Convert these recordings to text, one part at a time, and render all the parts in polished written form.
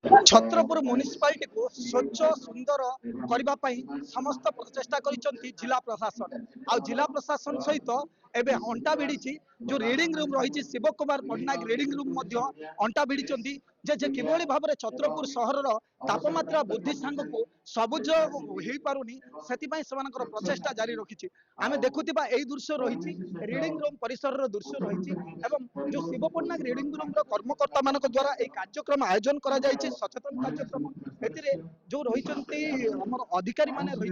Chhatrapur municipality को स्वच्छ सुंदर करने समस्त प्रचेषा कर जिला प्रशासन आ जिला प्रशासन सहित एवं अंटा भिड़ी जो रीडिंग रूम रही शिव कुमार पट्टनायक रीडिंग रूम अंटा भिड़ी जे किभली भाव में छत्रपुर सहर तापमात्रा वृद्धि सांग को सबुज हो पारुनी से प्रचेषा जारी रखी आम देखुवा यही दृश्य रही रीडिंग रूम परिसर दृश्य रही जो शिव पट्टनायक रीडिंग रूम कर्मकर्ता मान द्वारा यह कार्यक्रम आयोजन करा सचेतन कार्यक्रम जो रही अधिकारी माने रही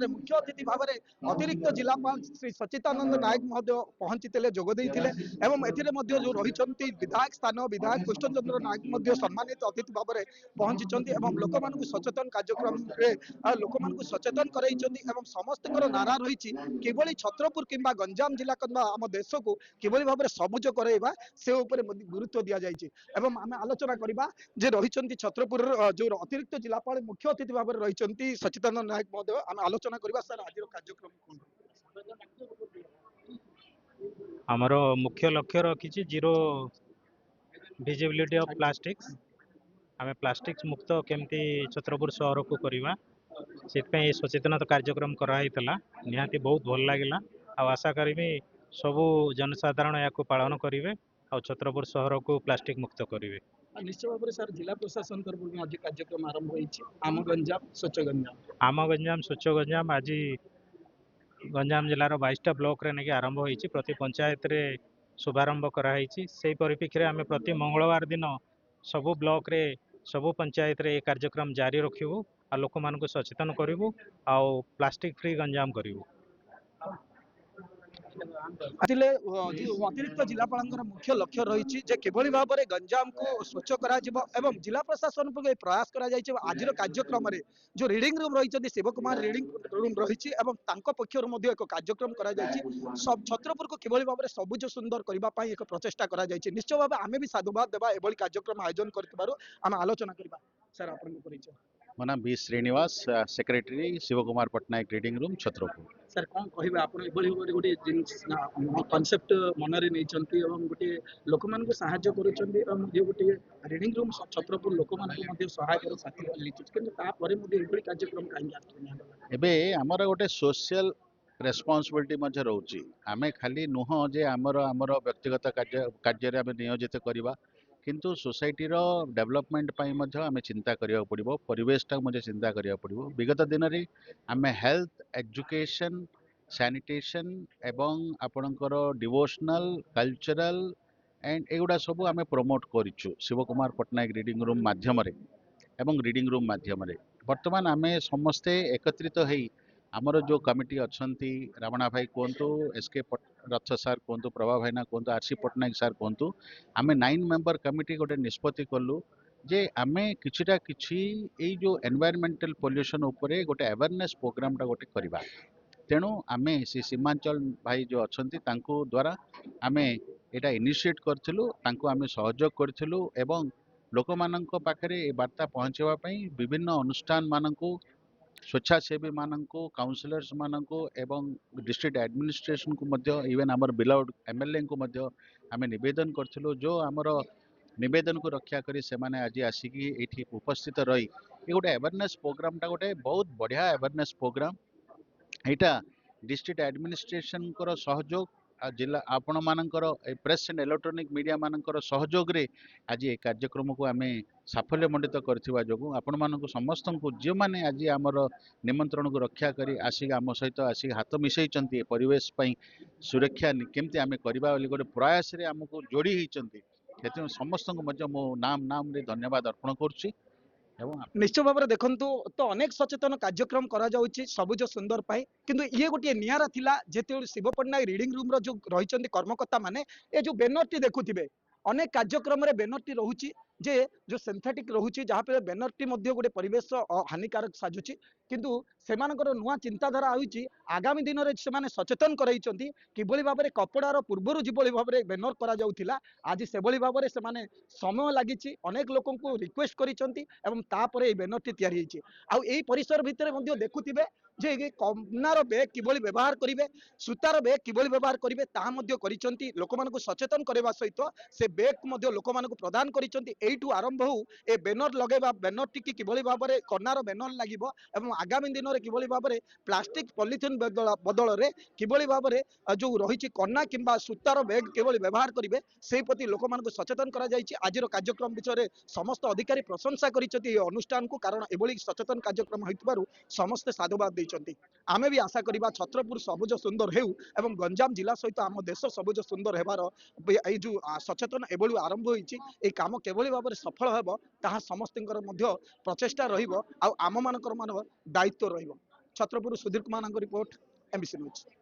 मुख्य अतिथि भाव में अतिरिक्त जिलापाल श्री सचितानंद नायक महोदय पहुंची जोगदे जो रही विधायक स्थान विधायक कृष्णचंद्र नायक सम्मानित अतिथि भाव में पहुंची लोक मान सचेतन कार्यक्रम लोक मान सचेतन कर समस्त नारा रही किभली छत्रपुर किंबा गंजाम जिला आम देश को किभली भाव में सबुज कराइबा से गुरुत्व दि जाए आम आलोचना करवा जे रही छत्रपुर जो अतिरिक्त जिलापाल मुख्य अतिथि भाव में रही सचिदानंद नायक महोदय आम आलोचना करवा सर आज कार्यक्रम आमर मुख्य लक्ष्य रखी जीरो विजिबिलिटी ऑफ प्लास्टिक्स आम प्लास्टिक्स मुक्त केमती छत्रपुर सहर को करवा से सचेतनता कार्यक्रम कराइला निहाती बहुत भल लगे आशा करी सबू जनसाधारण या पालन करेंगे और छत्रपुर सहर को प्लास्टिक मुक्त करेंगे। निश्चय भाव में सर जिला प्रशासन तरफ आज कार्यक्रम आरंभ होती आम गंजाम स्वच्छ गंजाम आज गंजाम जिलार 22टा ब्लॉक रे नहीं आरंभ होती प्रति पंचायत रे शुभारंभ कराई से परिप्रेक्षी आम प्रति मंगलवार दिन सबू ब्लॉक रे सबू पंचायत रे कार्यक्रम जारी रखू आ लोक मान सचेतन करूँ आ प्लास्टिक फ्री गंजाम करूँ। अतिरिक्त जिलापाल मुख्य लक्ष्य रही किभली भाव में गंजाम को स्वच्छ करा जिला प्रशासन प्रयास करा आज कार्यक्रम में जो रीडिंग रूम रही शिव कुमार रीडिंग रूम रही पक्षर एक कार्यक्रम करा छत्रपुर को किभली भाव में सबुज सुंदर करने एक प्रचेषा करा निश्चय भाव आम भी साधुवाद देवा एभली कार्यक्रम आयोजन कर आलोचना करवा सर आपन मो नाम B Srinivas secretary Shiv Kumar Pattanaik reading room Chhatrapur. Sir कौन कहे आप गोटे कनसेप्ट मन में गोटे लोक मान साहाय्य गोटे रीडिंग रूम छत्रपुर लोक मान सहायक साथी कार्यक्रम कहीं आमर गोटे सोशल रेस्पॉन्सिबिलिटी रोचे आम खाली नुह जे आमर व्यक्तिगत कार्य नियोजित करवा किंतु सोसाइटी रो डेवलपमेंट आम चिंता करिया पड़िबो परिवेश टा मुझे चिंता करिया पड़िबो विगत दिन रे आम हेल्थ एजुकेशन सैनिटेशन एवं आपणकर डिवोशनल कल्चरल एंड एगुड़ा सब आम प्रमोट करिछु शिव कुमार पट्टनायक रीडिंग रूम माध्यम एवं रीडिंग रूम माध्यम वर्तमान आम समस्ते एकत्रित होई आमर जो कमिटी अच्छी रावणा भाई कहतु एसके रथ सार कहतु प्रभा भाईना कहतु आरसी पट्टनायक सार कहतु आम 9 मेंबर कमिटी गोटे निष्पत्ति कलु जे आम किछिटा किछि एई जो एनवायरमेंटल पोल्यूशन उपरे गोटे अवेयरनेस प्रोग्राम टा गोटे करबा तेणु आम से सीमांचल भाई जो अच्छी द्वारा आम एटा इनिशिएट करथिलु तांको आम सहयोग करथिलु एवं लोक मानक पाखरे ए वार्ता पहुंचेबा विभिन्न अनुष्ठान मानक स्वेच्छासेवी मानक काउंसिलर्स मानक एवं डिस्ट्रिक्ट एडमिनिस्ट्रेशन को मध्य इवन आमर बिलाउड एमएलए को मध्य आम निवेदन करथिलु जो आमर निवेदन को रक्षा करी से माने आज आसिकी एठी उपस्थित रही ये गोटे अवेयरनेस प्रोग्राम टा गोटे बहुत बढ़िया अवेयरनेस प्रोग्राम एटा डिस्ट्रिक्ट एडमिनिस्ट्रेशन को सहयोग जिला आपण मानकर प्रेस एंड इलेक्ट्रोनिक मीडिया मानकर सहयोग रे आज ये कार्यक्रम को आम साफल्य मंडित करथिबा जोगु आपण मानक समस्त को जो माने आज आमर निमंत्रण को रक्षा करी आसिक आम सहित आसिक हाथ मिसई परिवेश पई सुरक्षा केमती आम करबा बोली गोटे प्रयास रे आमको जोड़ी होइचंती सेति समस्त को मध्य मो नाम रे धन्यवाद अर्पण करूची। निश्चय भाव में देखु तो अनेक सचेतन कार्यक्रम करा जाउछि सबुज सुंदर पाई किंतु ये गोटे नियारा थिला जेते शिव पट्टनायक रीडिंग रूम रो जो रही कर्मकर्ता माने ए जो बैनर टी देखुथिबे अनेक कार्यक्रम रे बैनर टी रहुछि जे जो सिंथेटिक रहुछि जहाँ पे बैनर टी मध्य गोटे परिवेश हानिकारक साजुछि କିନ୍ତୁ ସେମାନଙ୍କର ନୂଆ ଚିନ୍ତାଧାରା ହେଉଛି ଆଗାମୀ ଦିନରେ ସେମାନେ ସଚେତନ କରାଇଛନ୍ତି କିଭଳି ଭାବରେ କପଡ଼ାର ପୂର୍ବରୁ ଯେଭଳି ଭାବରେ ବ୍ୟାନର କରାଯାଉଥିଲା ଆଜି ସେଭଳି ଭାବରେ ସେମାନେ ସମୟ ଲାଗିଛି ଅନେକ ଲୋକଙ୍କୁ ରିକ୍ୱେଷ୍ଟ କରିଛନ୍ତି ଏବଂ ତାପରେ এই ବ୍ୟାନରଟି ତିଆରି ହେଇଛି। ଆଉ এই ପରିସର ଭିତରେ ମଧ୍ୟ ଦେଖୁଥିବେ ଯେ କନାର ବ୍ୟାଗ୍ କିଭଳି ବ୍ୟବହାର କରିବେ ସୂତାର ବ୍ୟାଗ୍ କିଭଳି ବ୍ୟବହାର କରିବେ ତାହା ମଧ୍ୟ କରିଛନ୍ତି ଲୋକମାନଙ୍କୁ ସଚେତନ କରିବା ସହିତ ସେ ବ୍ୟାଗ୍ ମଧ୍ୟ ଲୋକମାନଙ୍କୁ ପ୍ରଦାନ କରିଛନ୍ତି। ଏଇଠୁ ଆରମ୍ଭ ହଉ ଏ ବ୍ୟାନର ଲଗାଇବା ବ୍ୟାନରଟି କିଭଳି ଭାବରେ କନାର ବ୍ୟାନର ଲାଗିବ ଏବଂ ଆଗାମୀ ଦିନରେ କିଭଳି ଭାବରେ ପ୍ଲାଷ୍ଟିକ ପଲିଥିନ୍ ବଦଳରେ କିଭଳି ଭାବରେ ଯେଉଁ ରହିଛି କନା କିମ୍ବା ସୂତାର ବ୍ୟାଗ୍ କିଭଳି ବ୍ୟବହାର କରିବେ ସେହି ପ୍ରତି ଲୋକମାନଙ୍କୁ ସଚେତନ କରାଯାଇଛି। ଆଜିର କାର୍ଯ୍ୟକ୍ରମ ବିଷୟରେ ସମସ୍ତ ଅଧିକାରୀ ପ୍ରଶଂସା କରିଛନ୍ତି ଏହି ଅନୁଷ୍ଠାନକୁ କାରଣ ଏଭଳି ସଚେତନ କାର୍ଯ୍ୟକ୍ରମ ହୋଇଥିବାରୁ ସମସ୍ତେ ସାଧୁବାଦ ଦେଇଛନ୍ତି। ଆମେ ବି ଆଶା କରିବା ଛତ୍ରପୁର ସବୁଜ ସୁନ୍ଦର ହେଉ ଏବଂ ଗଞ୍ଜାମ ଜିଲ୍ଲା ସହିତ ଆମ ଦେଶ ସବୁଜ ସୁନ୍ଦର ହେବାର ଏଇ ଯେଉଁ ସଚେତନ ଏଭଳି ଆରମ୍ଭ ହୋଇଛି এই କାମ କିଭଳି ଭାବରେ ସଫଳ ହେବ ତାହା ସମସ୍ତଙ୍କର ମଧ୍ୟ ପ୍ରଚେଷ୍ଟା ରହିବ ଆଉ ଆମମାନଙ୍କର ଦାୟିତ୍ୱ ରହିବ। ଛତ୍ରପୁର ସୁଧୀର କୁମାରଙ୍କ ରିପୋର୍ଟ MBC ନ୍ୟୁଜ୍।